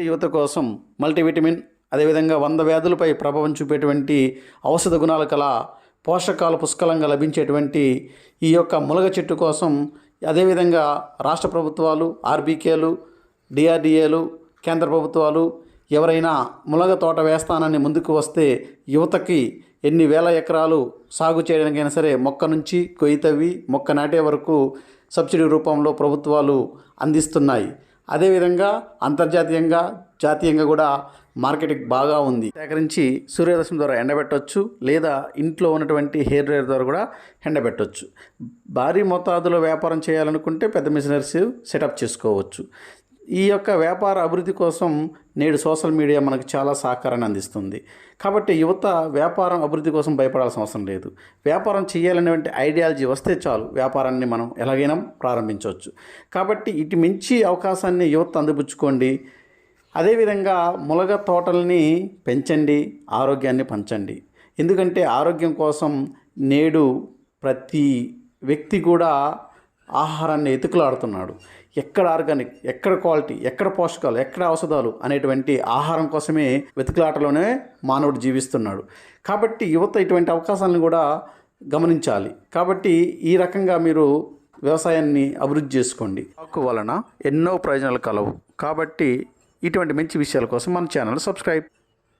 యువత కోసం మల్టీవిటమిన్ అదేవిధంగా 100 వ్యాధులపై ప్రభావం చూపేటువంటి ఔషధ గుణాలు కల పోషకాలు పుష్కలంగా లభించేటువంటి ఈ యొక్క మునగ చెట్టు కోసం అదేవిధంగా రాష్ట్ర ప్రభుత్వాలు ఆర్బీకేలు డిఆర్డిఏలు కేంద్ర ప్రభుత్వాలు ఎవరైనా మునగ తోట వేస్తానని ముందుకు వస్తే యువతకి ఎన్ని వేల ఎకరాలు సాగు చేయడానికైనా సరే మొక్క నుంచి కొయ్యి తవ్వి మొక్క నాటే వరకు సబ్సిడీ రూపంలో ప్రభుత్వాలు అందిస్తున్నాయి. అదేవిధంగా అంతర్జాతీయంగా జాతీయంగా కూడా మార్కెటింగ్ బాగా ఉంది. సేకరించి సూర్యరశ్మి ద్వారా ఎండబెట్టవచ్చు, లేదా ఇంట్లో ఉన్నటువంటి హెయిర్ డ్రైయర్ ద్వారా కూడా ఎండబెట్టవచ్చు. భారీ మోతాదులో వ్యాపారం చేయాలనుకుంటే పెద్ద మిషనరీస్ సెటప్ చేసుకోవచ్చు. ఈ యొక్క వ్యాపార అభివృద్ధి కోసం నేడు సోషల్ మీడియా మనకు చాలా సహకారాన్ని అందిస్తుంది. కాబట్టి యువత వ్యాపారం అభివృద్ధి కోసం భయపడాల్సిన అవసరం లేదు. వ్యాపారం చేయాలనేటువంటి ఐడియాలజీ వస్తే చాలు, వ్యాపారాన్ని మనం ఎలాగైనా ప్రారంభించవచ్చు. కాబట్టి ఇటు మించి అవకాశాన్ని యువత అందిపుచ్చుకోండి. అదేవిధంగా మునగ తోటల్ని పెంచండి, ఆరోగ్యాన్ని పంచండి. ఎందుకంటే ఆరోగ్యం కోసం నేడు ప్రతి వ్యక్తి కూడా ఆహారాన్ని ఎతుకులాడుతున్నాడు. ఎక్కడ ఆర్గానిక్, ఎక్కడ క్వాలిటీ, ఎక్కడ పోషకాలు, ఎక్కడ ఔషధాలు అనేటువంటి ఆహారం కోసమే వెతుకులాటలోనే మానవుడు జీవిస్తున్నాడు. కాబట్టి యువత ఇటువంటి అవకాశాలను కూడా గమనించాలి. కాబట్టి ఈ రకంగా మీరు వ్యవసాయాన్ని అభివృద్ధి చేసుకోండి. ఆకు వలన ఎన్నో ప్రయోజనాలు కలవు. కాబట్టి ఇటువంటి మంచి విషయాల కోసం మన ఛానల్ సబ్స్క్రైబ్.